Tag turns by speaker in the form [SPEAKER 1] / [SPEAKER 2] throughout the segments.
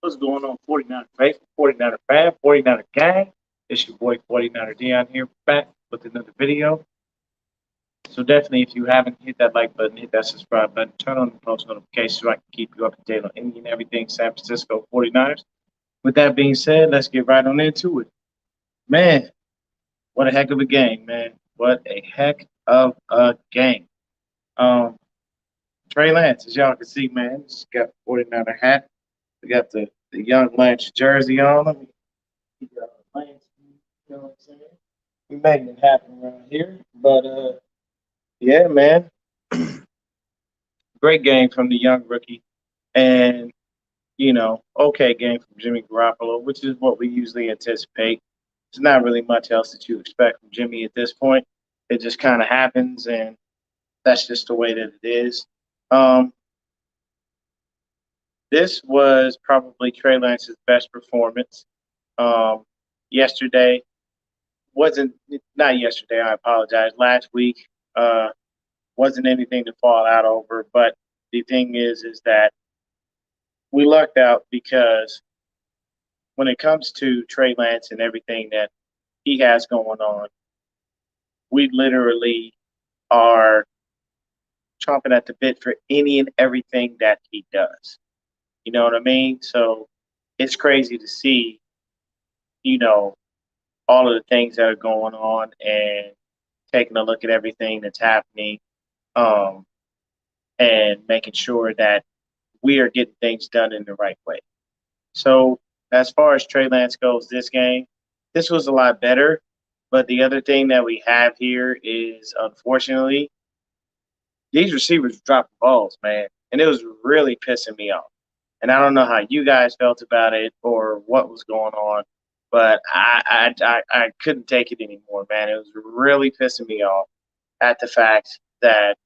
[SPEAKER 1] What's going on, 49er Faithful, 49er Fan, 49er Gang? It's your boy 49er Dion here, back with another video. So definitely, if you haven't hit that like button, hit that subscribe button, turn on the post notifications so I can keep you up to date on any and everything San Francisco 49ers. With that being said, let's get right on into it. Man, what a heck of a game, man. What a heck of a game. Um, Trey Lance, as y'all can see, man, he's got the 49er hat. We got the young Lance jersey on him. He got Lance, you know what I'm saying? We making it happen around here. But yeah, man, great game from the young rookie, and okay game from Jimmy Garoppolo, which is what we usually anticipate. There's not really much else that you expect from Jimmy at this point. It just kind of happens, and that's just the way that it is. Um, this was probably Trey Lance's best performance. Um, Yesterday wasn't not yesterday. I apologize. Last week wasn't anything to fall out over. But the thing is that we lucked out because when it comes to Trey Lance and everything that he has going on, we literally are chomping at the bit for any and everything that he does. You know what I mean? So it's crazy to see, you know, all of the things that are going on and taking a look at everything that's happening, um, and making sure that we are getting things done in the right way. So as far as Trey Lance goes, this was a lot better. But the other thing that we have here is, unfortunately, these receivers dropping balls, man, and it was really pissing me off. And I don't know how you guys felt about it or what was going on, but I couldn't take it anymore, man. It was really pissing me off at the fact that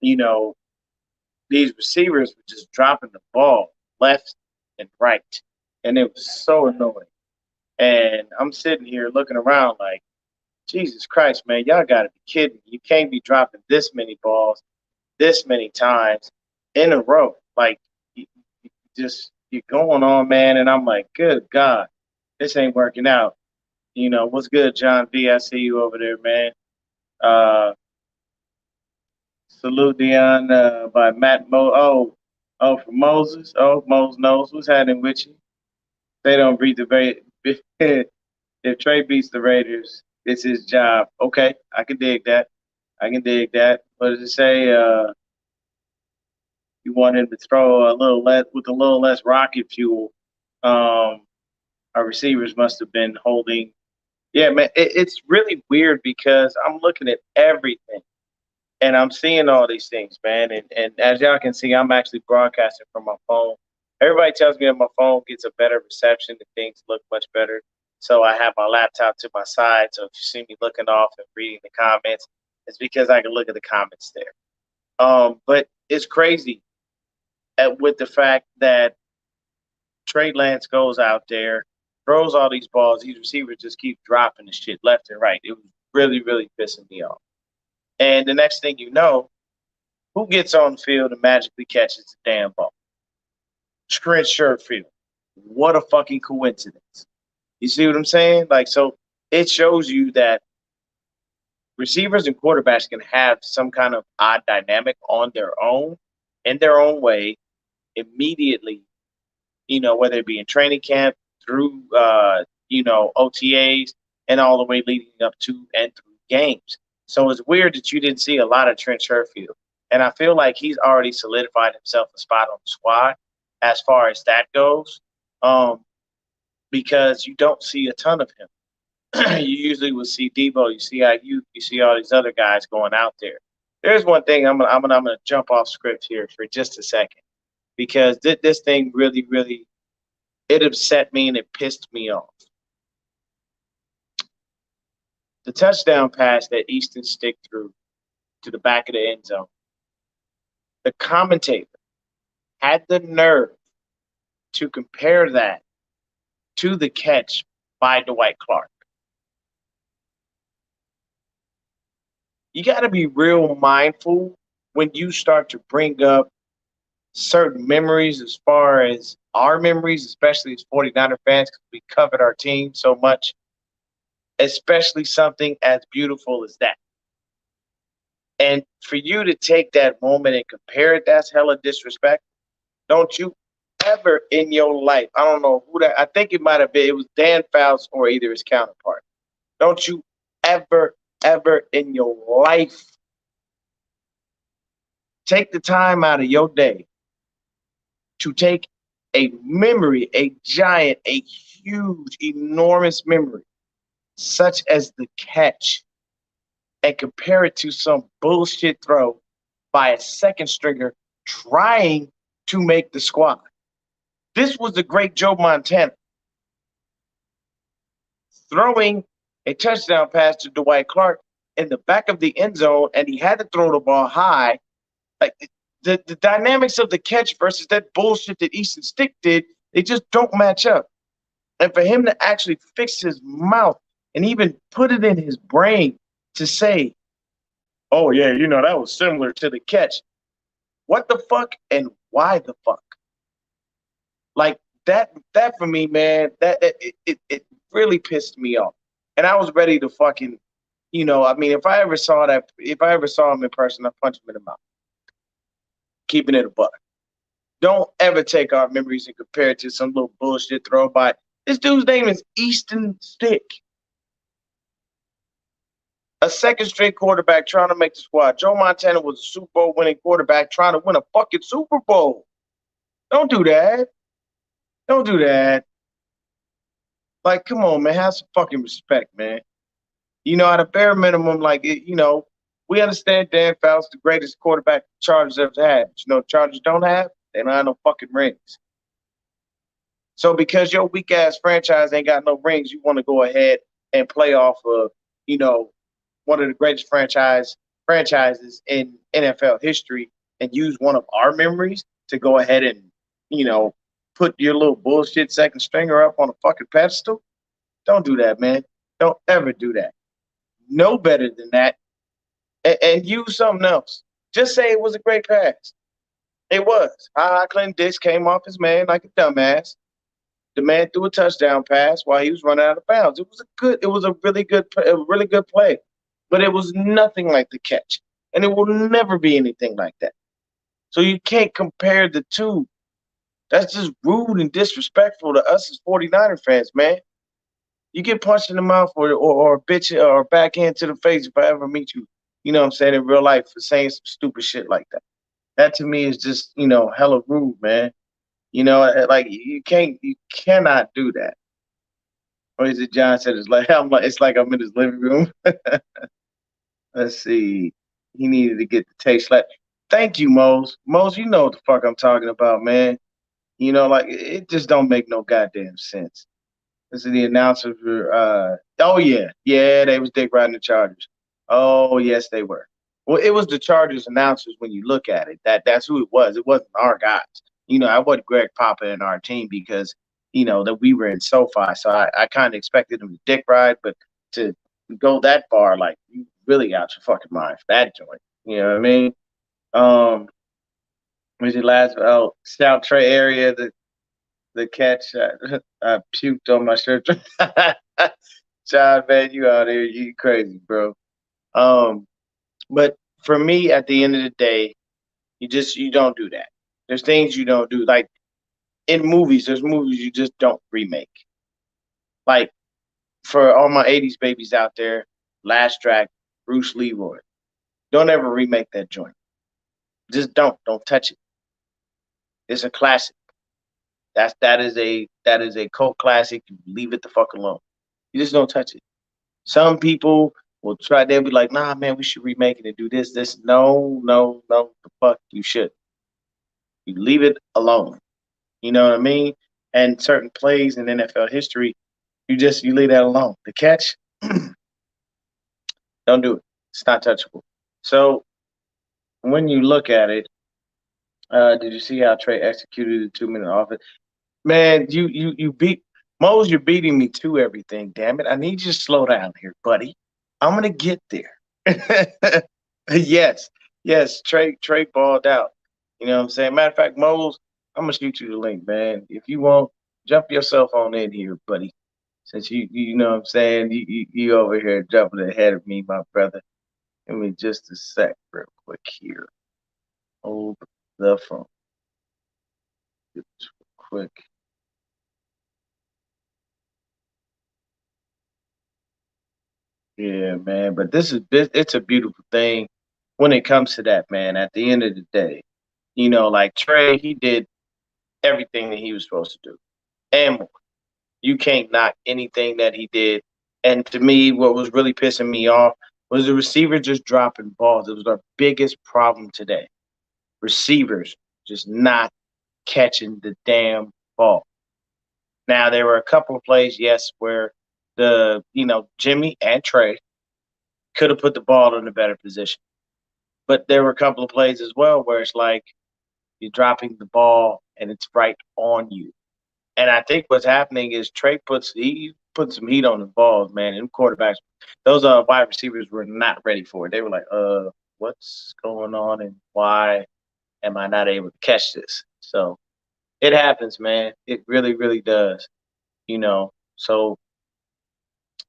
[SPEAKER 1] you know these receivers were just dropping the ball left and right, and it was so annoying. And I'm sitting here looking around like, Jesus Christ, man, y'all got to be kidding me. You can't be dropping this many balls this many times in a row. Like, you just, you're going on, man. And I'm like, good God, this ain't working out. What's good, John V? I see you over there, man. Uh, Salute Dion by Matt Mo. Oh, from Moses. Oh, Moses knows what's happening with you. They don't beat the if Trey beats the Raiders, it's his job. Okay, I can dig that. I can dig that. What does it say? You want him to throw a little less with a little less rocket fuel. Um, our receivers must have been holding. Yeah, man, it's really weird because I'm looking at everything and I'm seeing all these things, man. And as y'all can see, I'm actually broadcasting from my phone. Everybody tells me that my phone gets a better reception and things look much better. So I have my laptop to my side. So if you see me looking off and reading the comments, it's because I can look at the comments there. But it's crazy with the fact that Trey Lance goes out there, throws all these balls. These receivers just keep dropping the shit left and right. It was really, really pissing me off. And the next thing you know, who gets on the field and magically catches the damn ball? Trent Sherfield. What a fucking coincidence. You see what I'm saying? Like, so it shows you that receivers and quarterbacks can have some kind of odd dynamic on their own, in their own way, immediately, whether it be in training camp, through, OTAs, and all the way leading up to and through games. So it's weird that you didn't see a lot of Trent Sherfield. And I feel like he's already solidified himself a spot on the squad as far as that goes, because you don't see a ton of him. You usually will see Debo, you see IU, you see all these other guys going out there. There's one thing I'm gonna jump off script here for just a second because this thing really, really, it upset me and it pissed me off. The touchdown pass that Easton stick through to the back of the end zone. The commentator had the nerve to compare that to the catch by Dwight Clark. You got to be real mindful when you start to bring up certain memories as far as our memories, especially as 49er fans, because we covered our team so much, especially something as beautiful as that. And for you to take that moment and compare it, that's hella disrespect. Don't you ever in your life, I don't know who that, I think it might have been, it was Dan Fouts or either his counterpart. Don't you ever, ever in your life take the time out of your day to take a memory, a giant, a huge, enormous memory, such as the catch, and compare it to some bullshit throw by a second stringer trying to make the squad. This was the great Joe Montana throwing a touchdown pass to Dwight Clark in the back of the end zone, and he had to throw the ball high. Like the dynamics of the catch versus that bullshit that Easton Stick did, they just don't match up. And for him to actually fix his mouth and even put it in his brain to say, oh, yeah, that was similar to the catch. What the fuck and why the fuck? Like that for me, man, it really pissed me off. And I was ready to fucking, I mean, if I ever saw him in person, I'd punch him in the mouth. Keeping it a buck. Don't ever take our memories and compare it to some little bullshit throw by. This dude's name is Easton Stick. A second straight quarterback trying to make the squad. Joe Montana was a Super Bowl winning quarterback trying to win a fucking Super Bowl. Don't do that. Don't do that. Like, come on, man. Have some fucking respect, man. At a bare minimum, like, we understand Dan Fouts, the greatest quarterback the Chargers ever had. But Chargers don't have? They don't have no fucking rings. So because your weak ass franchise ain't got no rings, you want to go ahead and play off of, one of the greatest franchises in NFL history and use one of our memories to go ahead and, put your little bullshit second stringer up on a fucking pedestal. Don't do that, man. Don't ever do that. Know better than that and use something else. Just say it was a great pass. It was. Clinton Dix came off his man like a dumbass. The man threw a touchdown pass while he was running out of bounds. It was a really good play. But it was nothing like the catch. And it will never be anything like that. So you can't compare the two. That's just rude and disrespectful to us as 49er fans, man. You get punched in the mouth or a bitch or backhand to the face if I ever meet you, in real life for saying some stupid shit like that. That to me is just, hella rude, man. Like you cannot do that. Or is it John said it's like I'm in his living room. Let's see. He needed to get the taste like. Thank you, Mose. Mose, you know what the fuck I'm talking about, man. Like it just don't make no goddamn sense. This is the announcers were oh yeah. Yeah, they was dick riding the Chargers. Oh yes, they were. Well, it was the Chargers announcers when you look at it. That's who it was. It wasn't our guys. I wasn't Greg Papa in our team because, that we were in SoFi. So I kind of expected them to dick ride, but to go that far, like you really out your fucking mind for that joint. You know what I mean? Was your last South Trey area the catch? I puked on my shirt. John, man, you out here, you crazy, bro. But for me, at the end of the day, you don't do that. There's things you don't do. Like in movies, there's movies you just don't remake. Like for all my 80s babies out there, Last Track, Bruce Leroy. Don't ever remake that joint. Just don't. Don't touch it. It's a classic. That is a cult classic. You leave it the fuck alone. You just don't touch it. Some people will try. They'll be like, "Nah, man, we should remake it and do this, this." No, the fuck you should. You leave it alone. You know what I mean? And certain plays in NFL history, you leave that alone. The catch, don't do it. It's not touchable. So when you look at it, did you see how Trey executed the 2-minute offense? Man, you beat Mose. You're beating me to everything. Damn it! I need you to slow down here, buddy. I'm gonna get there. Yes. Trey balled out. You know what I'm saying? Matter of fact, Moles, I'm gonna shoot you the link, man. If you want, jump yourself on in here, buddy. Since you know what I'm saying, you over here jumping ahead of me, my brother. Give me just a sec, real quick here. Hold the phone, just quick. Yeah, man. But it's a beautiful thing when it comes to that, man. At the end of the day, like Trey, he did everything that he was supposed to do, and more. You can't knock anything that he did. And to me, what was really pissing me off was the receiver just dropping balls. It was our biggest problem today. Receivers just not catching the damn ball. Now there were a couple of plays, yes, where Jimmy and Trey could have put the ball in a better position. But there were a couple of plays as well where it's like you're dropping the ball and it's right on you. And I think what's happening is Trey he put some heat on the balls, man. And quarterbacks, those wide receivers were not ready for it. They were like, what's going on and why am I not able to catch this? So it happens, man. It really, really does. So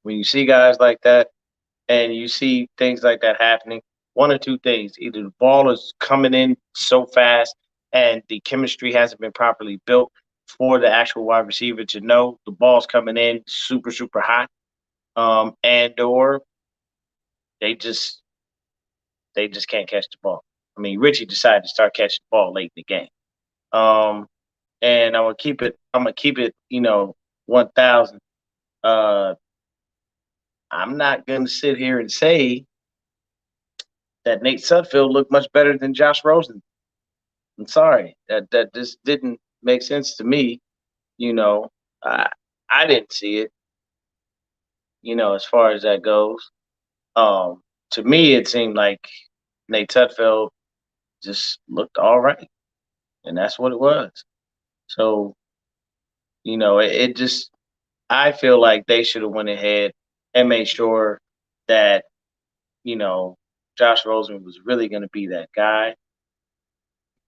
[SPEAKER 1] when you see guys like that and you see things like that happening, one or two things. Either the ball is coming in so fast and the chemistry hasn't been properly built for the actual wide receiver to know the ball's coming in super, super hot. And or they just can't catch the ball. I mean, Richie decided to start catching the ball late in the game. And I'm gonna keep it, 1,000. Uh I'm not gonna sit here and say that Nate Sudfeld looked much better than Josh Rosen. I'm sorry. That just didn't make sense to me. You know, I I didn't see it, as far as that goes. To me it seemed like Nate Sudfeld just looked all right. And that's what it was. So, it just I feel like they should have went ahead and made sure that, you know, Josh Rosen was really gonna be that guy.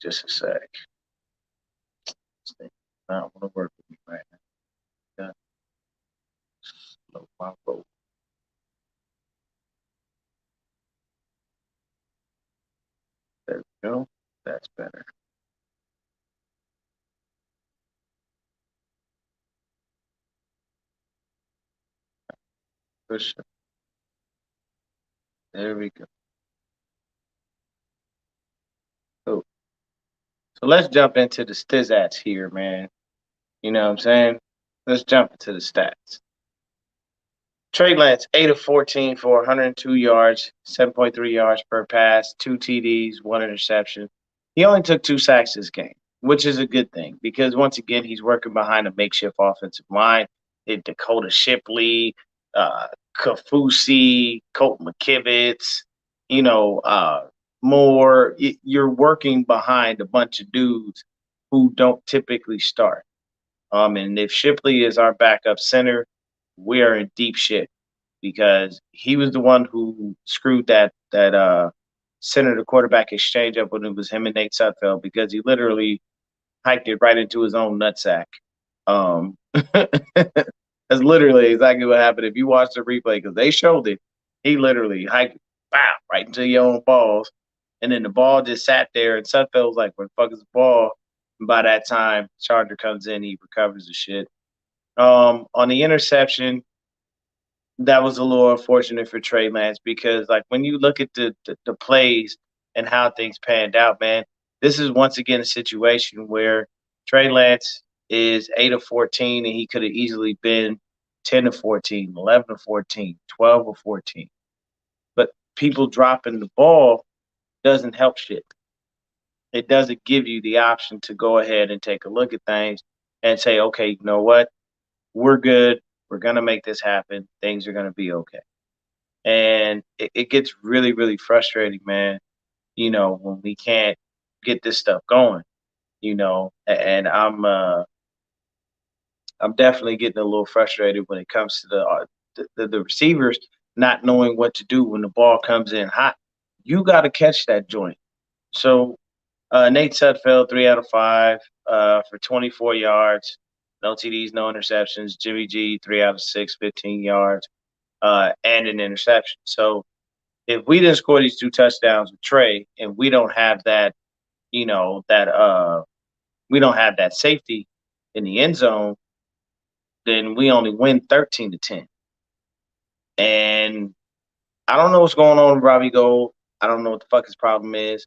[SPEAKER 1] Just a sec. I don't want to work with me right now. Yeah, slow my roll. There we go. That's better. Push it. There we go. Cool. So let's jump into the stizzats here, man. You know what I'm saying? Let's jump into the stats. Trey Lance, 8 of 14 for 102 yards, 7.3 yards per pass, two TDs, one interception. He only took 2 sacks this game, which is a good thing because once again, he's working behind a makeshift offensive line. Dakota Shipley, uh, Kafusi, Colt McKivitz, more. You're working behind a bunch of dudes who don't typically start. And if Shipley is our backup center, we are in deep shit because he was the one who screwed that center to quarterback exchange up when it was him and Nate Sudfeld because he literally hiked it right into his own nutsack. That's literally exactly what happened. If you watch the replay, because they showed it, he literally hiked bow right into your own balls, and then the ball just sat there. And Sudfeld was like, "Where the fuck is the ball?" And by that time, Charger comes in, he recovers the shit. On the interception, that was a little unfortunate for Trey Lance because, like, when you look at the plays and how things panned out, man, this is once again a situation where Trey Lance is 8 of 14 and he could have easily been 10 of 14, 11 of 14, 12 of 14. But people dropping the ball doesn't help shit. It doesn't give you the option to go ahead and take a look at things and say, okay, you know what? We're good. We're going to make this happen. Things are going to be okay. And it gets really, really frustrating, man, when we can't get this stuff going, and I'm definitely getting a little frustrated when it comes to the receivers not knowing what to do when the ball comes in hot. You got to catch that joint. So Nate Sudfeld, 3 out of 5 for 24 yards. No TDs, no interceptions. Jimmy G, 3 out of 6, 15 yards, and an interception. So if we didn't score these 2 touchdowns with Trey and we don't have that, we don't have that safety in the end zone, then we only win 13-10. And I don't know what's going on with Robbie Gould. I don't know what the fuck his problem is,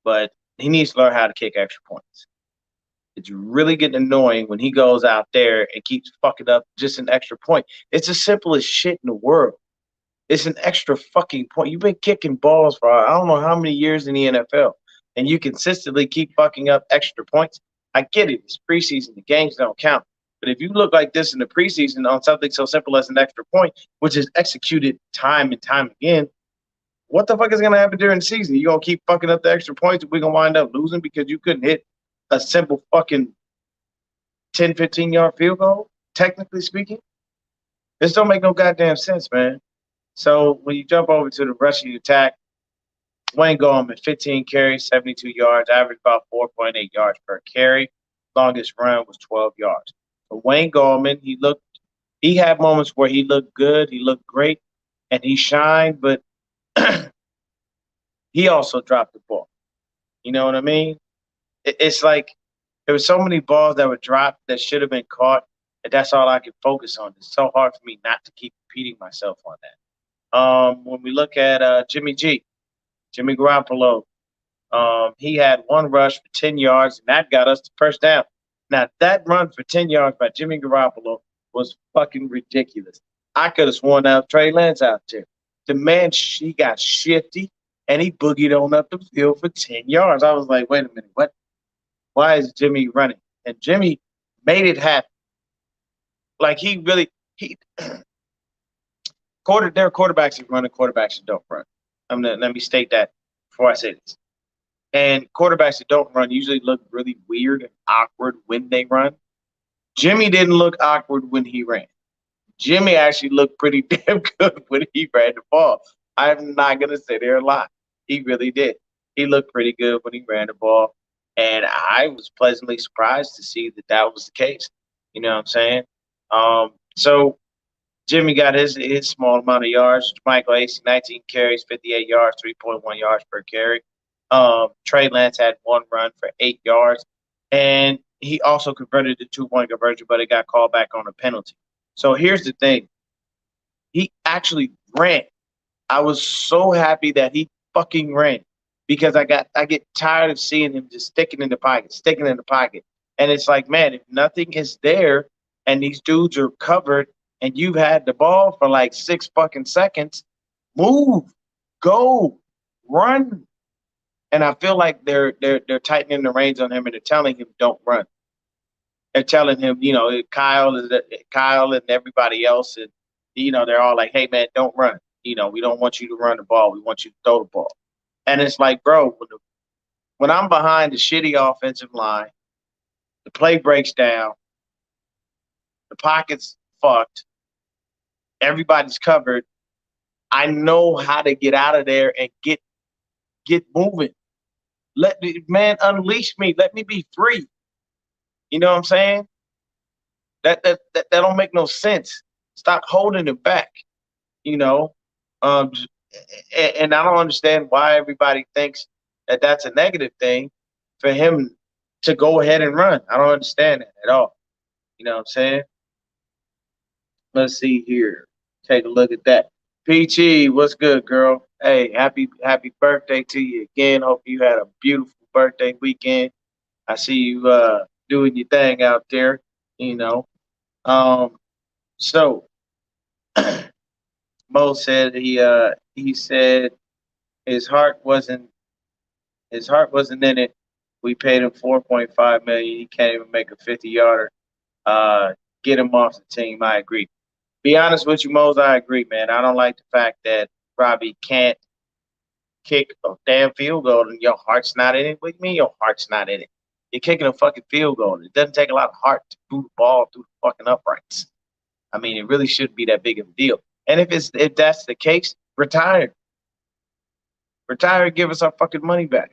[SPEAKER 1] but he needs to learn how to kick extra points. It's really getting annoying when he goes out there and keeps fucking up just an extra point. It's the simplest shit in the world. It's an extra fucking point. You've been kicking balls for I don't know how many years in the NFL, and you consistently keep fucking up extra points. I get it. It's preseason. The games don't count. But if you look like this in the preseason on something so simple as an extra point, which is executed time and time again, what the fuck is going to happen during the season? You going to keep fucking up the extra points and we're going to wind up losing because you couldn't hit a simple fucking 10, 15-yard field goal, technically speaking? This don't make no goddamn sense, man. So when you jump over to the rushing attack, Wayne Gallman, 15 carries, 72 yards, averaged about 4.8 yards per carry. Longest run was 12 yards. But Wayne Gallman, he had moments where he looked good, he looked great, and he shined, but he also dropped the ball. You know what I mean? It's like there were so many balls that were dropped that should have been caught, and that's all I could focus on. It's so hard for me not to keep repeating myself on that. When we look at Jimmy Garoppolo, he had one rush for 10 yards, and that got us the first down. Now, that run for 10 yards by Jimmy Garoppolo was fucking ridiculous. I could have sworn that was Trey Lance out there. The man, he got shifty, and he boogied on up the field for 10 yards. I was like, wait a minute, what? Why is Jimmy running? And Jimmy made it happen. Like, there are quarterbacks that run and quarterbacks that don't run. Let me state that before I say this. And quarterbacks that don't run usually look really weird and awkward when they run. Jimmy didn't look awkward when he ran. Jimmy actually looked pretty damn good when he ran the ball. I'm not going to say there a lot. He really did. He looked pretty good when he ran the ball. And I was pleasantly surprised to see that was the case. You know what I'm saying? So Jimmy got his small amount of yards. Michael Acey, 19 carries, 58 yards, 3.1 yards per carry. Trey Lance had one run for 8 yards. And he also converted the 2-point conversion, but it got called back on a penalty. So here's the thing. He actually ran. I was so happy that he fucking ran because I get tired of seeing him just sticking in the pocket. And it's like, man, if nothing is there and these dudes are covered and you've had the ball for like 6 fucking seconds, move, go, run. And I feel like they're tightening the reins on him and they're telling him don't run. They're telling him, Kyle and everybody else, and they're all like, hey man, don't run. We don't want you to run the ball. We want you to throw the ball. And it's like, bro, when I'm behind the shitty offensive line, the play breaks down, the pocket's fucked, everybody's covered. I know how to get out of there and get moving. Unleash me. Let me be free. You know what I'm saying? That don't make no sense. Stop holding it back. And I don't understand why everybody thinks that that's a negative thing for him to go ahead and run. I don't understand that at all. You know what I'm saying? Let's see here. Take a look at that. Peachy, what's good, girl? Hey, happy birthday to you again. Hope you had a beautiful birthday weekend. I see you doing your thing out there, So Mo said he said his heart wasn't in it. We paid him $4.5 million. He can't even make a 50-yarder. Get him off the team. I agree. Be honest with you, Mose, I agree, man. I don't like the fact that Robbie can't kick a damn field goal and your heart's not in it. What do you mean your heart's not in it? You're kicking a fucking field goal. It doesn't take a lot of heart to boot the ball through the fucking uprights. I mean, it really shouldn't be that big of a deal. And if that's the case, retire. Retire and give us our fucking money back.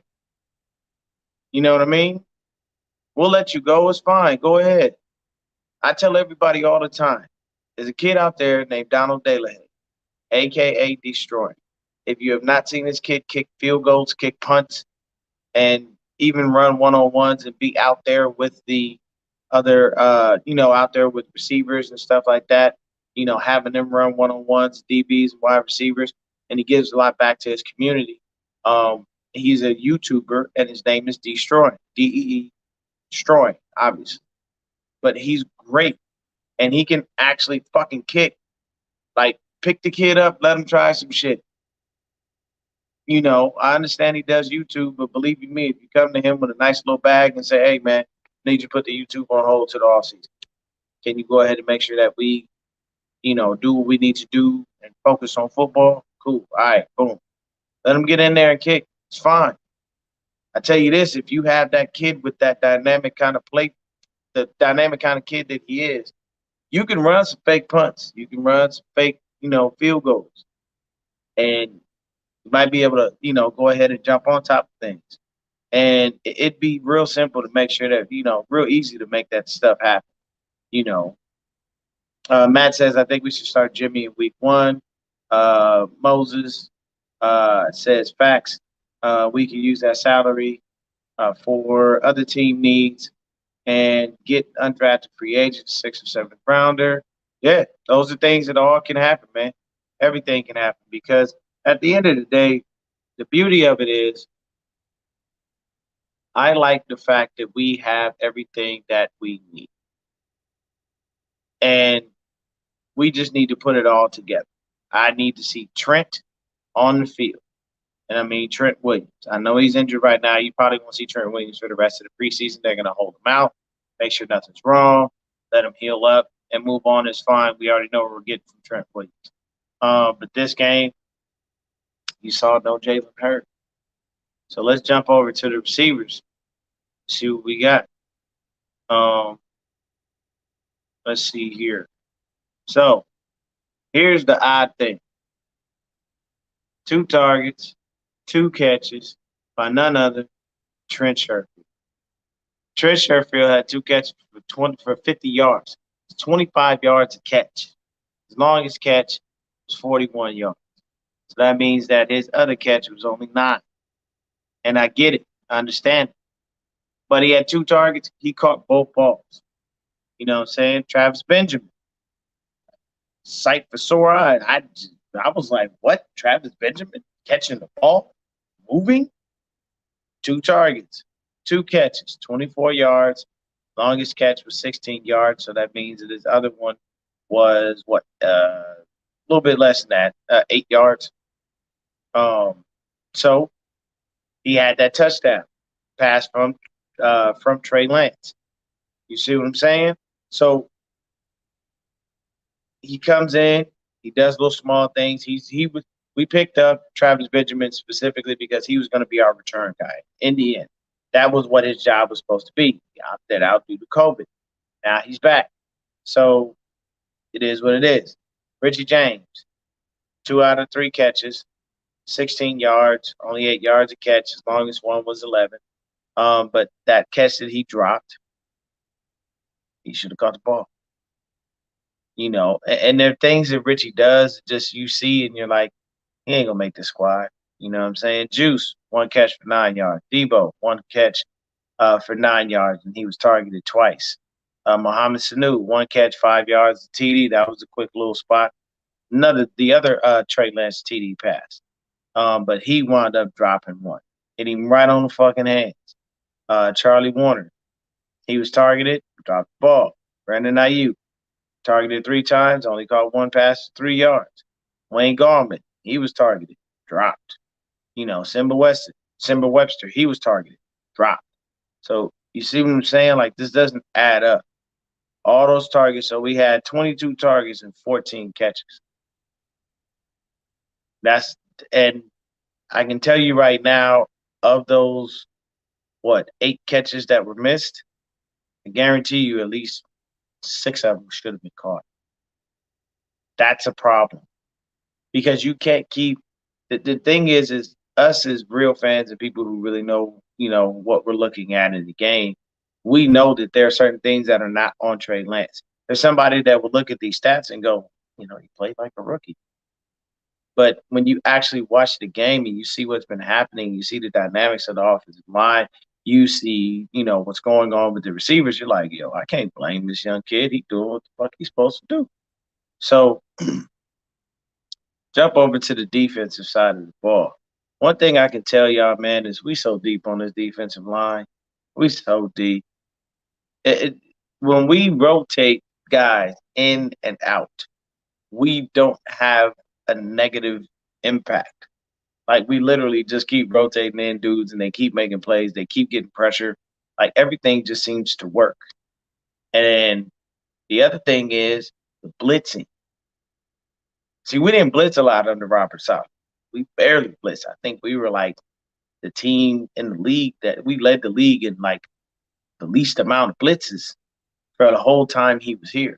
[SPEAKER 1] You know what I mean? We'll let you go. It's fine. Go ahead. I tell everybody all the time. There's a kid out there named Donald DeLay, aka Destroy. If you have not seen this kid kick field goals, kick punts, and even run one on ones and be out there with the other, out there with receivers and stuff like that, having them run one on ones, DBs, wide receivers, and he gives a lot back to his community. He's a YouTuber and his name is Destroy, DEE, Destroy, obviously. But he's great and he can actually fucking kick. Like, pick the kid up, let him try some shit. I understand he does YouTube, but believe you me, if you come to him with a nice little bag and say, "Hey, man, I need you to put the YouTube on hold to the off season. Can you go ahead and make sure that we, do what we need to do and focus on football?" Cool. All right, boom. Let him get in there and kick. It's fine. I tell you this: if you have that kid with that dynamic kind of play, the dynamic kind of kid that he is, you can run some fake punts. You can run some fake, field goals, and you might be able to, go ahead and jump on top of things. And it'd be real simple to make sure that, real easy to make that stuff happen. You know, Matt says, I think we should start Jimmy in week one. Moses says, facts. We can use that salary for other team needs and get undrafted free agents, 6th or 7th rounder. Yeah, those are things that all can happen, man. Everything can happen because at the end of the day, the beauty of it is I like the fact that we have everything that we need. And we just need to put it all together. I need to see Trent on the field. And I mean, Trent Williams. I know he's injured right now. You probably won't see Trent Williams for the rest of the preseason. They're going to hold him out, make sure nothing's wrong, let him heal up, and move on is fine. We already know what we're getting from Trent Williams. But this game, you saw no Jalen Hurts. So let's jump over to the receivers, see what we got. Let's see here. So here's the odd thing. 2 targets, 2 catches by none other, Trent Sherfield. Trent Sherfield had 2 catches for 50 yards. It's 25 yards a catch. His longest catch was 41 yards. So that means that his other catch was only 9. And I get it. I understand it. But he had 2 targets. He caught both balls. You know what I'm saying? Travis Benjamin. Sight for sore eye. I was like, what? Travis Benjamin catching the ball? Moving? 2 targets, 2 catches, 24 yards. Longest catch was 16 yards. So that means that his other one was what? A little bit less than that, 8 yards. So he had that touchdown pass from Trey Lance. You see what I'm saying? So he comes in, he does little small things. We picked up Travis Benjamin specifically because he was going to be our return guy in the end. That was what his job was supposed to be. He opted out due to COVID. Now he's back. So it is what it is. Richie James, 2 out of 3 catches, 16 yards, only 8 yards a catch. His longest one was 11. But that catch that he dropped, he should have caught the ball. And there are things that Richie does, just you see, and you're like, he ain't gonna make the squad. You know what I'm saying? Juice, 1 catch for 9 yards. Debo, 1 catch for 9 yards, and he was targeted twice. Mohamed Sanu, 1 catch, 5 yards. TD, that was a quick little spot. The other Trey Lance TD pass. But he wound up dropping 1. Hit him right on the fucking hands. Charlie Warner, he was targeted, dropped the ball. Brandon Ayuk, targeted 3 times, only caught 1 pass, 3 yards. Wayne Gallman, he was targeted, dropped. Simba Webster, he was targeted, dropped. So you see what I'm saying? Like, this doesn't add up. All those targets. So we had 22 targets and 14 catches. And I can tell you right now, of those, 8 catches that were missed, I guarantee you at least 6 of them should have been caught. That's a problem because you can't keep. The thing is us as real fans and people who really know, what we're looking at in the game, we know that there are certain things that are not on Trey Lance. There's somebody that would look at these stats and go, he played like a rookie. But when you actually watch the game and you see what's been happening, you see the dynamics of the offensive line, you see, what's going on with the receivers, you're like, yo, I can't blame this young kid. He doing what the fuck he's supposed to do. So jump over to the defensive side of the ball. One thing I can tell y'all, man, is we so deep on this defensive line. We so deep. When we rotate guys in and out, we don't have a negative impact. Like we literally just keep rotating in dudes and they keep making plays. They keep getting pressure. Like everything just seems to work. And the other thing is the blitzing. See, we didn't blitz a lot under Robert Saleh. We barely blitzed. I think we were like the team in the league that we led the league in like the least amount of blitzes for the whole time he was here.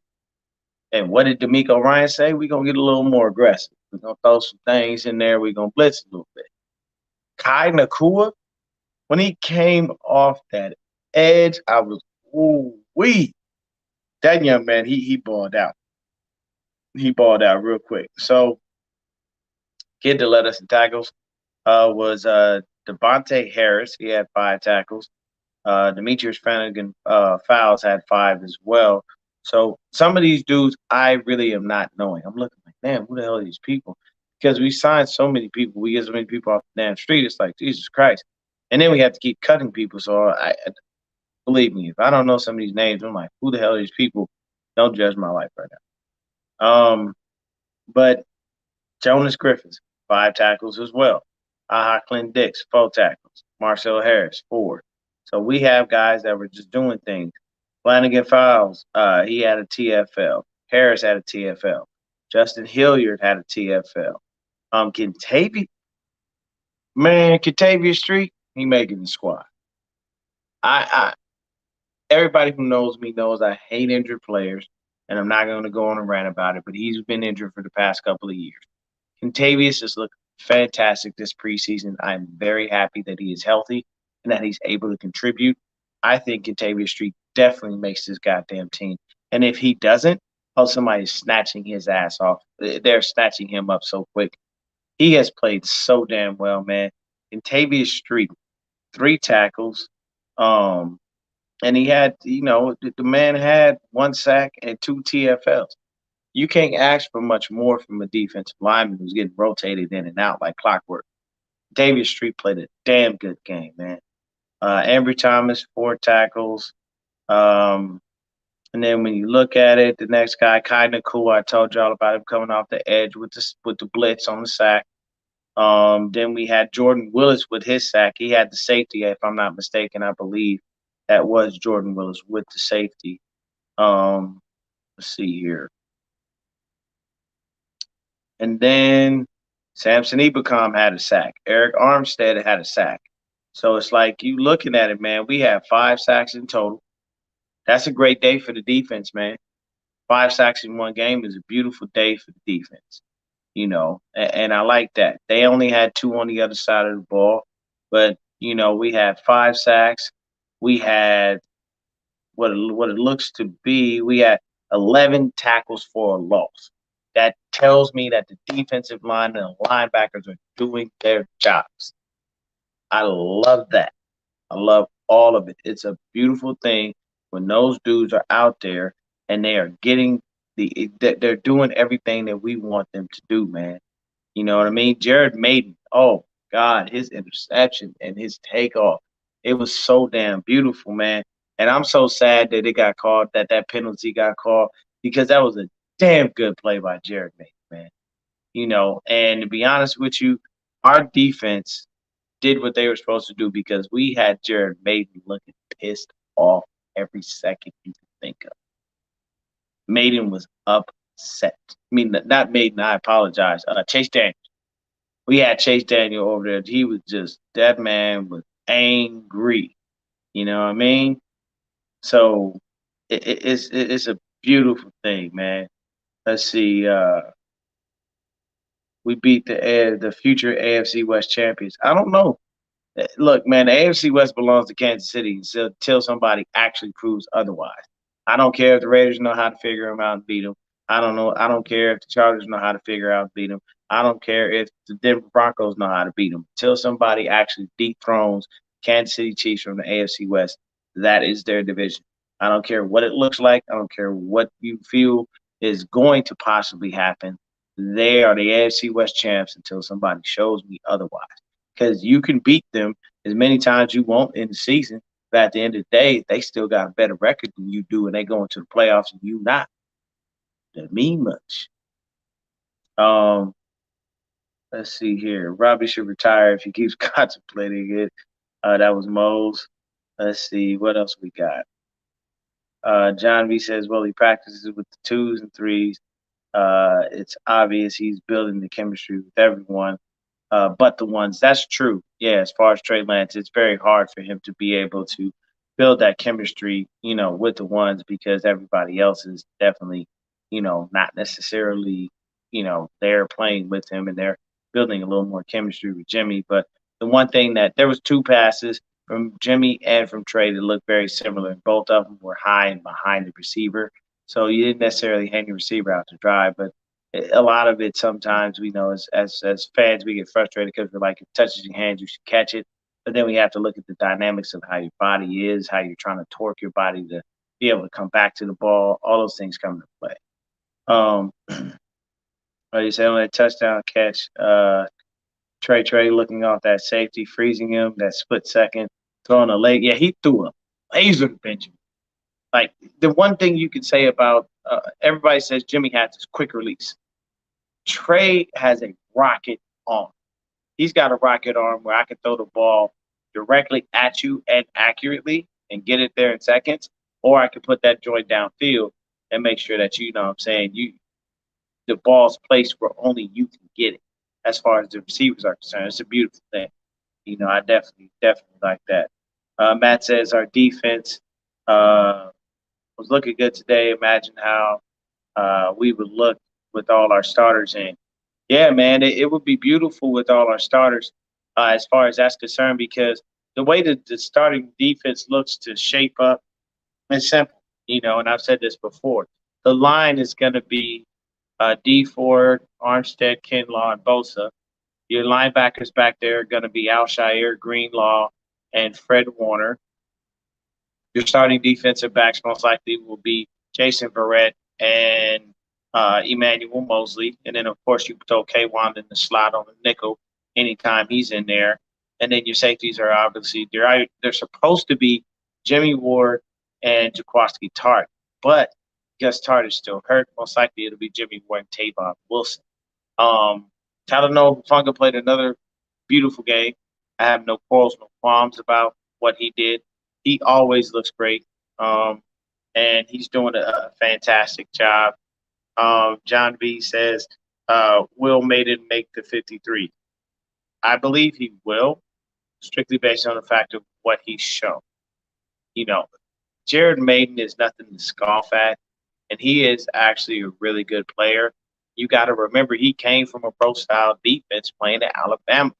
[SPEAKER 1] And what did D'Amico Ryan say? We're going to get a little more aggressive. We're going to throw some things in there. We're going to blitz a little bit. Kai Nacua, when he came off that edge, I was, ooh-wee. That young man, he balled out. He balled out real quick. So, kid that led us in tackles was Devontae Harris. He had 5 tackles. Demetrius Flanagan Fouls had 5 as well. So some of these dudes I really am not knowing. I'm looking like, damn, who the hell are these people? Because we signed so many people. We get so many people off the damn street. It's like, Jesus Christ. And then we have to keep cutting people. So I believe me, if I don't know some of these names, I'm like, who the hell are these people? Don't judge my life right now. But Jonas Griffiths, 5 tackles as well. Aha Clint Dix, 4 tackles. Marcel Harris, 4. So we have guys that were just doing things. Flanagan Fouls, he had a TFL. Harris had a TFL. Justin Hilliard had a TFL. Kentavious Street, he making the squad. Everybody who knows me knows I hate injured players, and I'm not going to go on a rant about it, but he's been injured for the past couple of years. Kentavious has looked fantastic this preseason. I'm very happy that he is healthy and that he's able to contribute. I think Kentavious Street definitely makes this goddamn team. And if he doesn't, somebody's snatching his ass off. They're snatching him up so quick. He has played so damn well, man. Kentavious Street, 3 tackles. And he had, the man had 1 sack and 2 TFLs. You can't ask for much more from a defensive lineman who's getting rotated in and out like clockwork. Kentavious Street played a damn good game, man. Ambry Thomas, 4 tackles. And then when you look at it, the next guy, Kai Nacua, I told y'all about him coming off the edge with the blitz on the sack. Then we had Jordan Willis with his sack. He had the safety, if I'm not mistaken. I believe that was Jordan Willis with the safety. Let's see here. And then Samson Ebukam had a sack. Eric Armstead had a sack. So it's like you looking at it, man. We have 5 sacks in total. That's a great day for the defense, man. 5 sacks in one game is a beautiful day for the defense, and I like that. They only had 2 on the other side of the ball, but, we had 5 sacks. We had what it looks to be, we had 11 tackles for a loss. That tells me that the defensive line and the linebackers are doing their jobs. I love that. I love all of it. It's a beautiful thing when those dudes are out there and they are getting they're doing everything that we want them to do, man. You know what I mean? Jared Maiden, oh God, his interception and his takeoff, it was so damn beautiful, man. And I'm so sad that it got called, that penalty got called, because that was a damn good play by Jared Maiden, man. And to be honest with you, our defense did what they were supposed to do because we had Jared Maiden looking pissed off every second you could think of. Maiden was upset. I mean, not Maiden, I apologize. Chase Daniel. We had Chase Daniel over there. He was that man was angry. You know what I mean? So it's a beautiful thing, man. Let's see. We beat the future AFC West champions. I don't know. Look, man, the AFC West belongs to Kansas City until somebody actually proves otherwise. I don't care if the Raiders know how to figure them out and beat them. I don't know. I don't care if the Chargers know how to figure out and beat them. I don't care if the Denver Broncos know how to beat them. Until somebody actually dethrones Kansas City Chiefs from the AFC West, that is their division. I don't care what it looks like. I don't care what you feel is going to possibly happen. They are the AFC West champs until somebody shows me otherwise. Because you can beat them as many times you want in the season, but at the end of the day, they still got a better record than you do, and they go into the playoffs and you not. That mean much. Um, let's see here. Robbie should retire if he keeps contemplating it. That was Moles. Let's see what else we got. John V says, well, he practices with the twos and threes. It's obvious he's building the chemistry with everyone, but the ones. That's true. Yeah, as far as Trey Lance, it's very hard for him to be able to build that chemistry, with the ones because everybody else is definitely, not necessarily, they're playing with him and they're building a little more chemistry with Jimmy. But the one thing that there was two passes from Jimmy and from Trey that looked very similar. Both of them were high and behind the receiver. So you didn't necessarily hand your receiver out to dry, but a lot of it sometimes we know as fans we get frustrated because we're like, if it touches your hands, you should catch it. But then we have to look at the dynamics of how your body is, how you're trying to torque your body to be able to come back to the ball. All those things come into play. Like you said, on that touchdown catch, Trey looking off that safety, freezing him, that split second, throwing a leg. Yeah, he threw a laser to Benjamin. Like the one thing you could say about everybody says Jimmy has this quick release. Trey has a rocket arm. He's got a rocket arm where I can throw the ball directly at you and accurately and get it there in seconds, or I can put that joint downfield and make sure that you know what I'm saying the ball's placed where only you can get it. As far as the receivers are concerned, it's a beautiful thing. I definitely like that. Matt says our defense was looking good today. Imagine how we would look with all our starters in. Yeah, man, it would be beautiful with all our starters as far as that's concerned because the way that the starting defense looks to shape up is simple, and I've said this before. The line is going to be D Ford, Armstead, Kinlaw, and Bosa. Your linebackers back there are going to be Alshire, Greenlaw, and Fred Warner. Your starting defensive backs most likely will be Jason Verrett and Emmanuel Mosley. And then, of course, you throw Kwan in the slot on the nickel anytime he's in there. And then your safeties are obviously they're supposed to be Jimmy Ward and Jaquiski Tartt. But Gus Tartt is still hurt. Most likely it'll be Jimmy Ward and Tavon Wilson. Talanoa Hufanga played another beautiful game. I have no quarrels, no qualms about what he did. He always looks great, and he's doing a fantastic job. John B says, will Maiden make the 53? I believe he will, strictly based on the fact of what he's shown. Jared Maiden is nothing to scoff at, and he is actually a really good player. You got to remember he came from a pro-style defense playing at Alabama.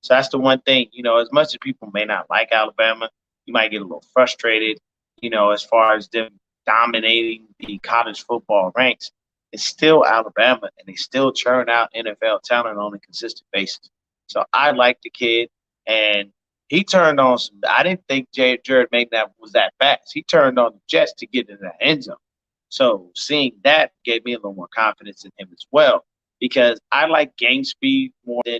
[SPEAKER 1] So that's the one thing, as much as people may not like Alabama, you might get a little frustrated, as far as them dominating the college football ranks. It's still Alabama, and they still churn out NFL talent on a consistent basis. So I like the kid, and he turned on some. I didn't think Jared Maiden was that fast. He turned on the Jets to get in the end zone. So seeing that gave me a little more confidence in him as well, because I like game speed more than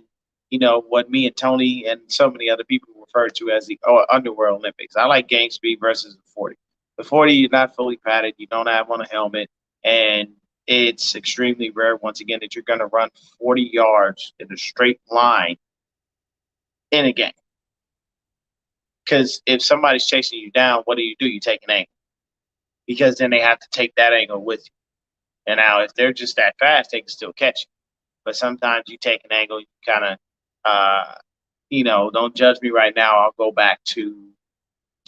[SPEAKER 1] what me and Tony and so many other people refer to as the Underworld Olympics. I like game speed versus the 40. The 40, you're not fully padded, you don't have on a helmet, and it's extremely rare, once again, that you're going to run 40 yards in a straight line in a game. Because if somebody's chasing you down, what do? You take an angle. Because then they have to take that angle with you. And now if they're just that fast, they can still catch you. But sometimes you take an angle, you kind of, don't judge me right now. I'll go back to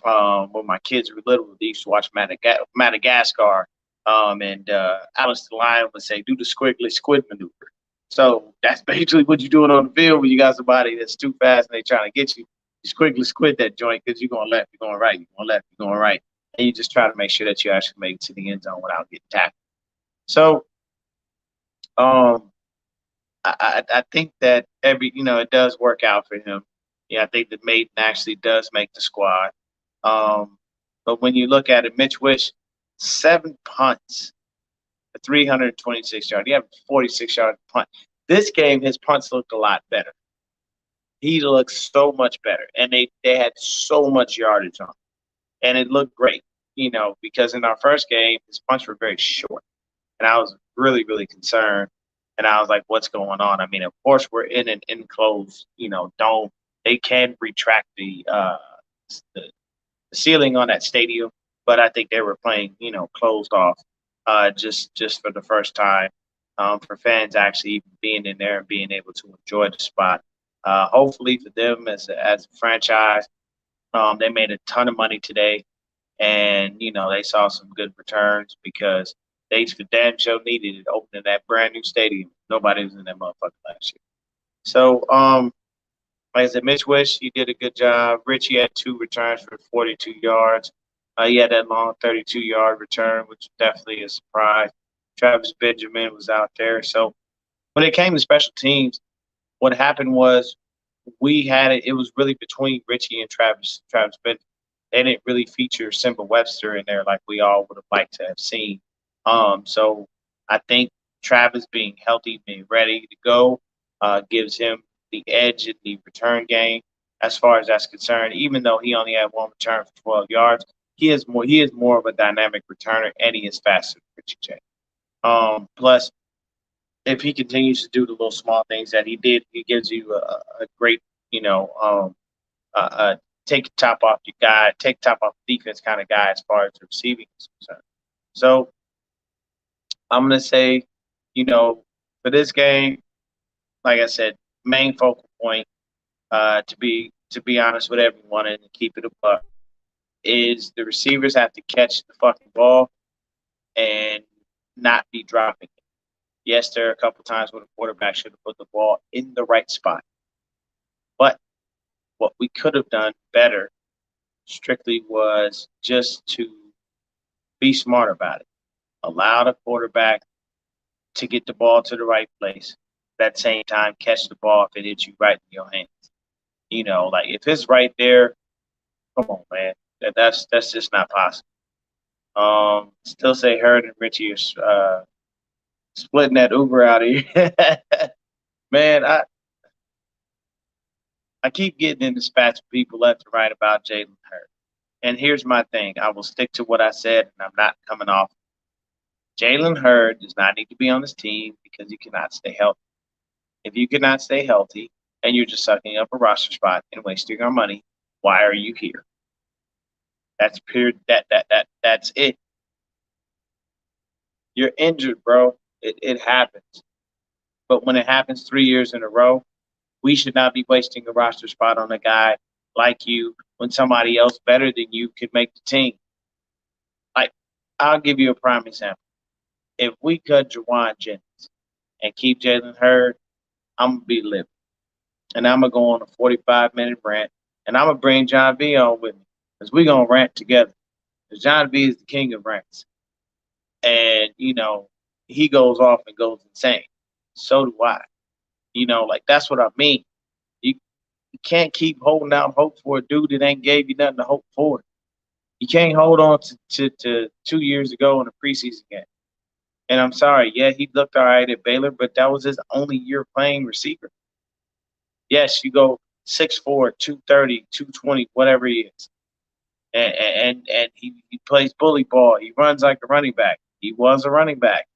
[SPEAKER 1] when my kids were little. They used to watch Madagascar. And Alice the Lion would say, do the squiggly squid maneuver. So that's basically what you're doing on the field when you got somebody that's too fast and they're trying to get you. just quickly squid that joint because you're going left, you're going right, you're going left, you're going right, and you just try to make sure that you actually make it to the end zone without getting tackled. So, um, I think that it does work out for him. Yeah, I think that Maiden actually does make the squad. Um, but when you look at it, Mitch Wish, 7 punts, 326 yards. He had 46-yard punt. This game, his punts looked a lot better. He looked so much better, and they had so much yardage on, and it looked great. Because in our first game, his punts were very short, and I was really really concerned. And I was like, "What's going on?" I mean, of course, we're in an enclosed, dome. They can retract the ceiling on that stadium, but I think they were playing, closed off, just for the first time, for fans actually even being in there and being able to enjoy the spot. Hopefully for them as a franchise, they made a ton of money today, and they saw some good returns because they for damn sure needed it opening that brand new stadium. Nobody was in that motherfucker last year. So, like I said, Mitch Wish, he did a good job. Richie had 2 returns for 42 yards. He had that long 32-yard return, which was definitely a surprise. Travis Benjamin was out there. So when it came to special teams, what happened was we had it. It was really between Richie and Travis Benjamin. They didn't really feature Simba Webster in there like we all would have liked to have seen. So I think Travis being healthy, being ready to go, gives him the edge in the return game as far as that's concerned. Even though he only had 1 return for 12 yards, he is more of a dynamic returner, and he is faster than Richie J. Plus, if he continues to do the little small things that he did, he gives you a great, take the top off your guy, take top off the defense kind of guy as far as the receiving is concerned. So I'm gonna say, for this game, like I said, main focal point, to be honest with everyone and keep it a buck, is the receivers have to catch the fucking ball and not be dropping it. Yes, there are a couple times where the quarterback should have put the ball in the right spot. But what we could have done better strictly was just to be smart about it. Allow the quarterback to get the ball to the right place. At that same time, catch the ball if it hits you right in your hands. Like if it's right there, come on, man. That's just not possible. Still say Hurd and Richie are splitting that Uber out of here. Man, I keep getting into spats with people left and right about Jalen Hurd. And here's my thing. I will stick to what I said, and I'm not coming off. Jalen Hurd does not need to be on this team because he cannot stay healthy. If you cannot stay healthy and you're just sucking up a roster spot and wasting our money, why are you here? That's period. That's it. You're injured, bro. It happens. But when it happens 3 years in a row, we should not be wasting a roster spot on a guy like you when somebody else better than you could make the team. Like, I'll give you a prime example. If we cut Jauan Jennings and keep Jalen Hurd, I'm going to be living. And I'm going to go on a 45-minute rant. And I'm going to bring John B on with me because we're going to rant together. Because John B is the king of rants. And, he goes off and goes insane. So do I. Like that's what I mean. You can't keep holding out hope for a dude that ain't gave you nothing to hope for. You can't hold on to 2 years ago in a preseason game. And I'm sorry, yeah, he looked all right at Baylor, but that was his only year playing receiver. Yes, you go 6'4", 230, 220, whatever he is. And he plays bully ball. He runs like a running back. He was a running back.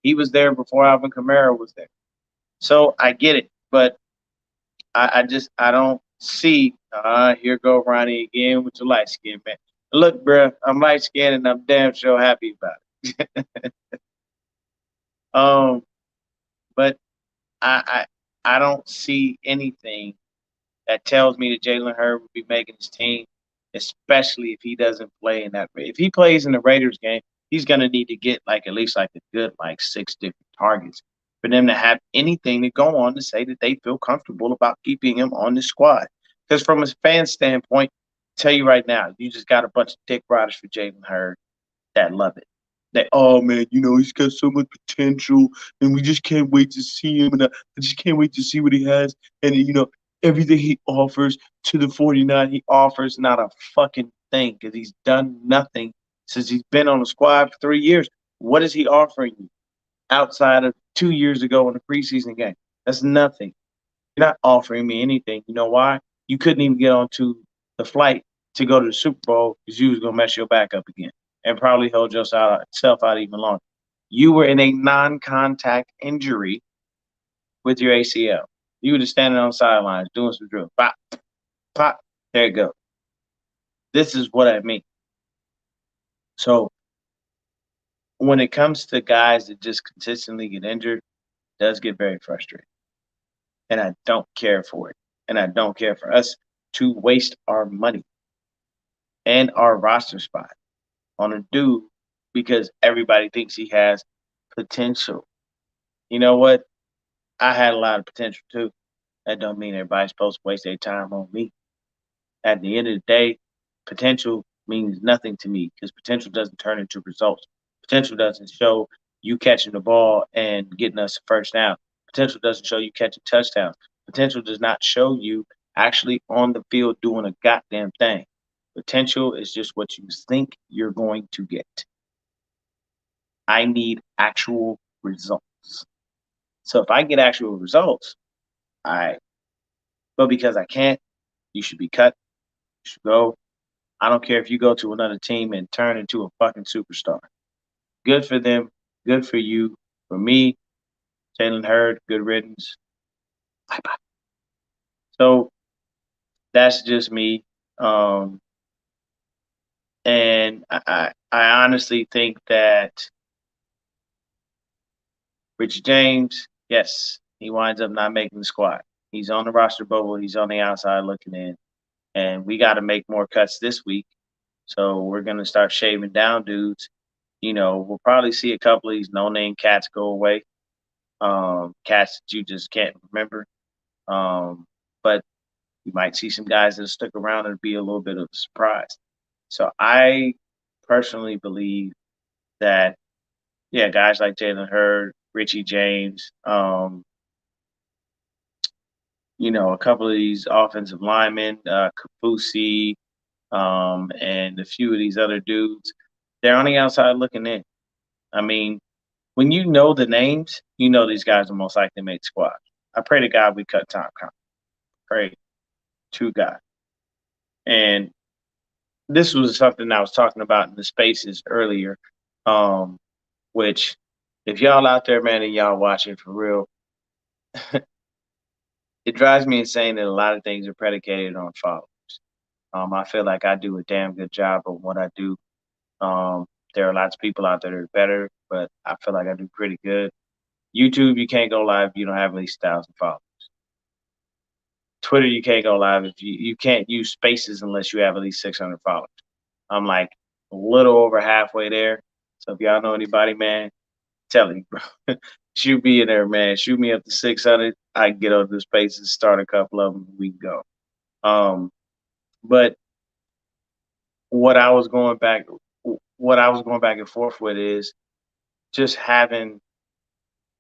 [SPEAKER 1] He was there before Alvin Kamara was there. So I get it, but I don't see. Here go Ronnie again with your light skin, man. Look, bro, I'm light skinned and I'm damn sure happy about it. But I don't see anything that tells me that Jalen Hurd would be making his team, especially if he doesn't play in that. If he plays in the Raiders game, he's gonna need to get at least a good 6 different targets for them to have anything to go on to say that they feel comfortable about keeping him on the squad. Because from a fan standpoint, tell you right now, you just got a bunch of dick riders for Jalen Hurd that love it. That, oh man, he's got so much potential, and we just can't wait to see him, and I just can't wait to see what he has, and everything he offers to the 49, he offers not a fucking thing because he's done nothing since he's been on the squad for 3 years. What is he offering you outside of 2 years ago in the preseason game? That's nothing. You're not offering me anything. You know why? You couldn't even get onto the flight to go to the Super Bowl because you was gonna mess your back up again and probably hold yourself out even longer. You were in a non-contact injury with your ACL. You were just standing on the sidelines doing some drills. Pop, pop. There you go. This is what I mean. So when it comes to guys that just consistently get injured, it does get very frustrating. And I don't care for it. And I don't care for us to waste our money and our roster spot on a dude because everybody thinks he has potential. You know what? I had a lot of potential too. That don't mean everybody's supposed to waste their time on me. At the end of the day, potential means nothing to me because potential doesn't turn into results. Potential doesn't show you catching the ball and getting us a first down. Potential doesn't show you catching touchdowns. Potential does not show you actually on the field doing a goddamn thing. Potential is just what you think you're going to get. I need actual results. So if I get actual results, but because I can't, you should be cut. You should go. I don't care if you go to another team and turn into a fucking superstar. Good for them. Good for you. For me, Jalen Hurd, good riddance. Bye bye. So that's just me. Um, and I honestly think that Rich James, yes, he winds up not making the squad. He's on the roster bubble. He's on the outside looking in. And we got to make more cuts this week. So we're going to start shaving down dudes. We'll probably see a couple of these no-name cats go away. Cats that you just can't remember. But you might see some guys that stick around and be a little bit of a surprise. So I personally believe that, yeah, guys like Jalen Hurd, Richie James, a couple of these offensive linemen, Kafusi, and a few of these other dudes, they're on the outside looking in. I mean, when you know the names, you know these guys are most likely to make squad. I pray to God we cut Tom Collins. Pray to God. And this was something I was talking about in the spaces earlier, which if y'all out there, man, and y'all watching for real, it drives me insane that a lot of things are predicated on followers. I feel like I do a damn good job of what I do. There are lots of people out there that are better, but I feel like I do pretty good. YouTube, you can't go live if you don't have at least 1,000 followers. Twitter, you can't go live if you can't use spaces unless you have at least 600 followers. I'm like a little over halfway there. So if y'all know anybody, man, tell me, bro. Shoot me in there, man. Shoot me up to 600. I can get on the spaces, start a couple of them, we can go. But what I was going back and forth with is just having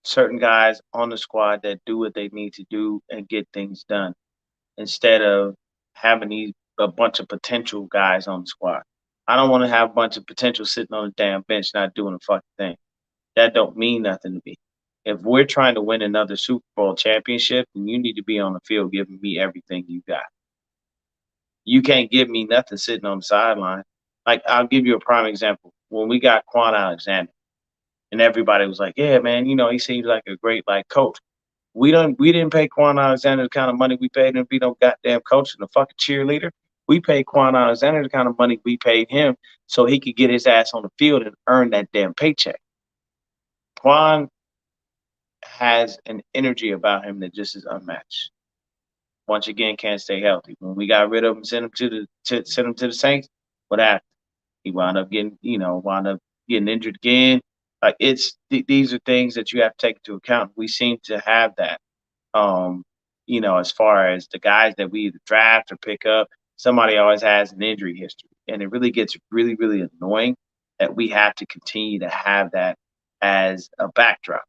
[SPEAKER 1] certain guys on the squad that do what they need to do and get things done instead of having a bunch of potential guys on the squad. I don't want to have a bunch of potential sitting on the damn bench not doing a fucking thing. That don't mean nothing to me. If we're trying to win another Super Bowl championship, then you need to be on the field giving me everything you got. You can't give me nothing sitting on the sideline. Like, I'll give you a prime example. When we got Quan Alexander, and everybody was like, yeah, man, he seems like a great coach. We didn't pay Quan Alexander the kind of money we paid him to be no goddamn coach and a fucking cheerleader. We paid Quan Alexander the kind of money we paid him so he could get his ass on the field and earn that damn paycheck. Quan has an energy about him that just is unmatched. Once again, can't stay healthy. When we got rid of him, sent him to the Saints, what happened? He wound up getting injured again. These are things that you have to take into account. We seem to have that. as far as the guys that we either draft or pick up, somebody always has an injury history. And it really gets really, really annoying that we have to continue to have that as a backdrop.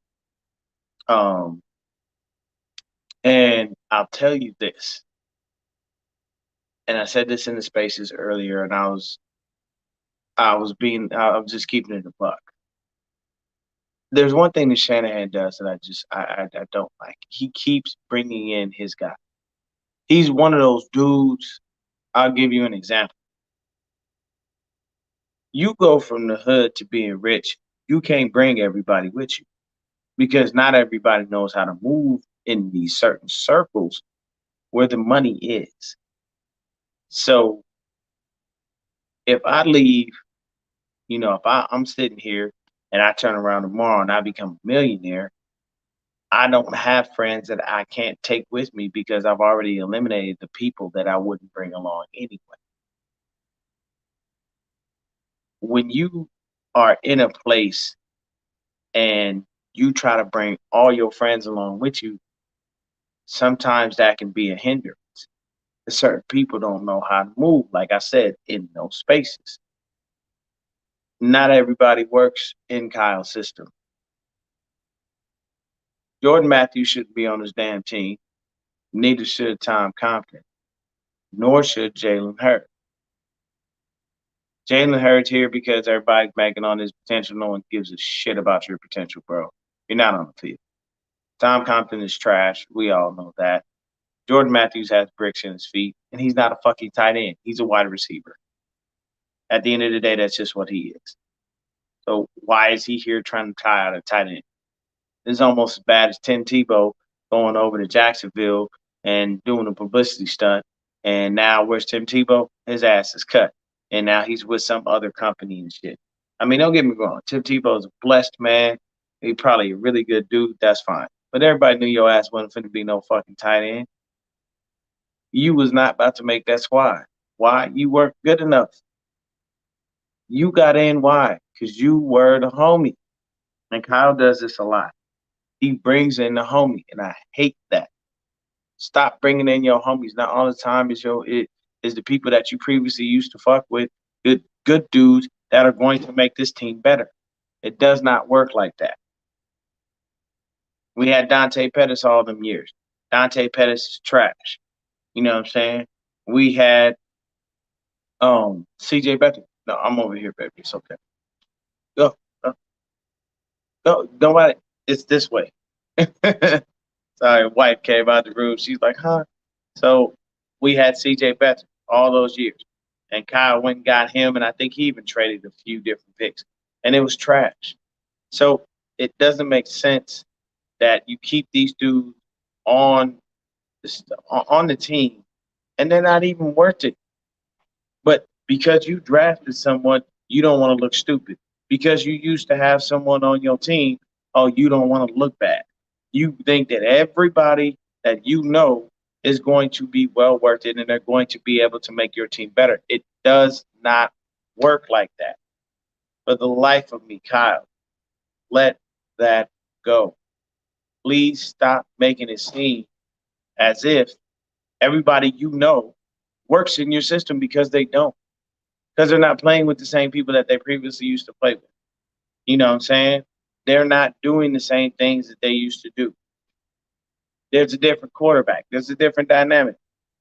[SPEAKER 1] Um, and I'll tell you this, and I said this in the spaces earlier, and I was just keeping it a buck. There's one thing that Shanahan does that I don't like. He keeps bringing in his guy. He's one of those dudes. I'll give you an example. You go from the hood to being rich, you can't bring everybody with you because not everybody knows how to move in these certain circles where the money is. So if I leave, if I'm sitting here and I turn around tomorrow and I become a millionaire, I don't have friends that I can't take with me because I've already eliminated the people that I wouldn't bring along anyway. When you are in a place and you try to bring all your friends along with you, sometimes that can be a hindrance. Certain people don't know how to move, like I said, in those spaces. Not everybody works in Kyle's system. Jordan Matthews shouldn't be on his damn team. Neither should Tom Compton, nor should Jalen Hurts. Jalen Hurts here because everybody's banking on his potential. No one gives a shit about your potential, bro. You're not on the field. Tom Compton is trash. We all know that. Jordan Matthews has bricks in his feet, and he's not a fucking tight end. He's a wide receiver. At the end of the day, that's just what he is. So why is he here trying to tie out a tight end? This is almost as bad as Tim Tebow going over to Jacksonville and doing a publicity stunt. And now where's Tim Tebow? His ass is cut. And now he's with some other company and shit. I mean, don't get me wrong. Tim Tebow's a blessed man. He's probably a really good dude. That's fine. But everybody knew your ass wasn't finna be no fucking tight end. You was not about to make that squad. Why? You weren't good enough. You got in. Why? Because you were the homie. And Kyle does this a lot. He brings in the homie, and I hate that. Stop bringing in your homies. Not all the time is the people that you previously used to fuck with, good dudes that are going to make this team better. It does not work like that. We had Dante Pettis all them years. Dante Pettis is trash. You know what I'm saying? We had CJ Beathard. No, I'm over here, baby. It's okay. Go. Go. Nobody. It's this way. Sorry, wife came out the room. She's like, huh? So we had CJ Beathard all those years. And Kyle went and got him, and I think he even traded a few different picks. And it was trash. So it doesn't make sense that you keep these dudes on the team, and they're not even worth it. But because you drafted someone, you don't want to look stupid. Because you used to have someone on your team, oh, you don't want to look bad. You think that everybody that you know is going to be well worth it and they're going to be able to make your team better. It does not work like that. For the life of me, Kyle, let that go. Please stop making it seem as if everybody you know works in your system because they don't. Because they're not playing with the same people that they previously used to play with. You know what I'm saying? They're not doing the same things that they used to do. There's a different quarterback. There's a different dynamic.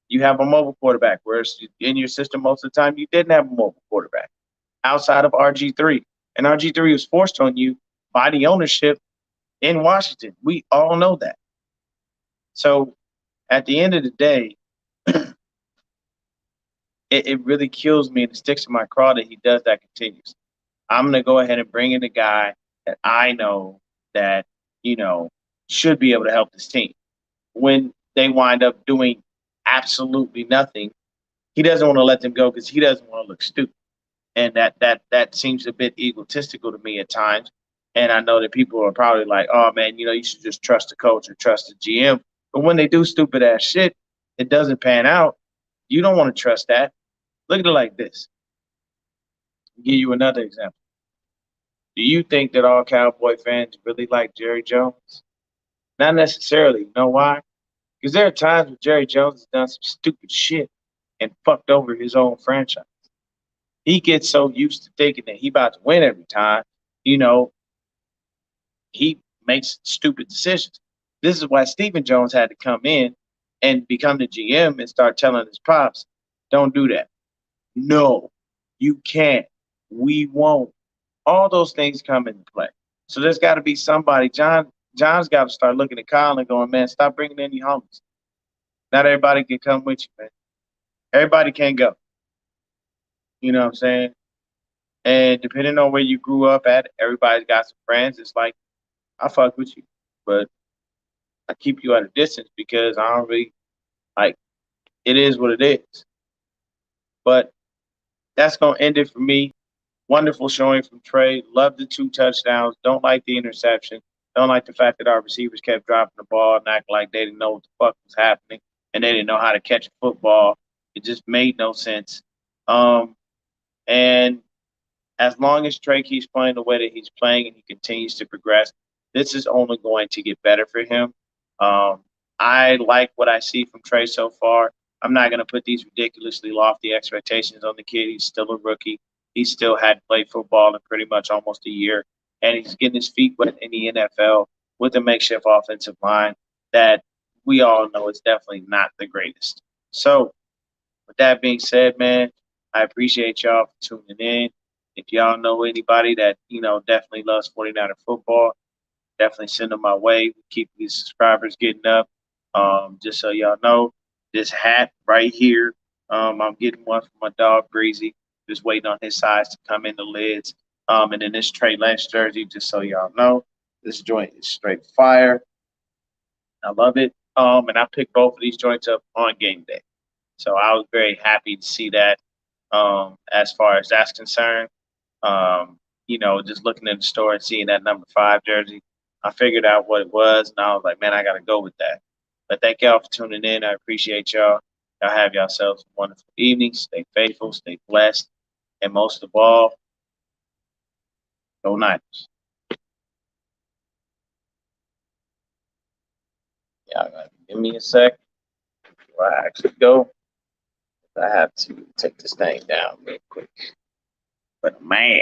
[SPEAKER 1] You have a mobile quarterback, whereas in your system most of the time you didn't have a mobile quarterback outside of RG3. And RG3 was forced on you by the ownership in Washington. We all know that. So at the end of the day, it really kills me and it sticks to my craw that he does that continuously. I'm going to go ahead and bring in a guy that I know that, should be able to help this team. When they wind up doing absolutely nothing, he doesn't want to let them go because he doesn't want to look stupid. And that seems a bit egotistical to me at times. And I know that people are probably like, oh, man, you should just trust the coach or trust the GM. But when they do stupid ass shit, it doesn't pan out. You don't want to trust that. Look at it like this. I'll give you another example. Do you think that all Cowboy fans really like Jerry Jones? Not necessarily. You know why? Because there are times when Jerry Jones has done some stupid shit and fucked over his own franchise. He gets so used to thinking that he about to win every time, you know, he makes stupid decisions. This is why Stephen Jones had to come in and become the GM and start telling his pops, don't do that. No, you can't. We won't. All those things come into play. So there's got to be somebody. John's got to start looking at Kyle and going, man, stop bringing any homies. Not everybody can come with you, man. Everybody can't go. You know what I'm saying? And depending on where you grew up at, everybody's got some friends. It's like, I fuck with you, but I keep you at a distance because I don't really like it is what it is. But that's gonna end it for me. Wonderful showing from Trey. Love the 2 touchdowns. Don't like the interception. Don't like the fact that our receivers kept dropping the ball and acting like they didn't know what the fuck was happening and they didn't know how to catch a football. It just made no sense. And as long as Trey keeps playing the way that he's playing and he continues to progress, this is only going to get better for him. I like what I see from Trey so far. I'm not going to put these ridiculously lofty expectations on the kid. He's still a rookie. He still hadn't played football in pretty much almost a year, and he's getting his feet wet in the NFL with a makeshift offensive line that we all know is definitely not the greatest. So, with that being said, man, I appreciate y'all for tuning in. If y'all know anybody that, definitely loves 49er football, definitely send them my way. We keep these subscribers getting up. Just so y'all know, this hat right here, I'm getting one from my dog Breezy. Just waiting on his size to come in the lids. And then this Trey Lance jersey, just so y'all know, this joint is straight fire. I love it. And I picked both of these joints up on game day. So I was very happy to see that as far as that's concerned. Just looking in the store and seeing that number 5 jersey, I figured out what it was, and I was like, man, I got to go with that. But thank y'all for tuning in. I appreciate y'all. Y'all have yourselves a wonderful evening. Stay faithful, stay blessed, and most of all, go Niners. Y'all gotta give me a sec before I actually go. I have to take this thing down real quick. But man.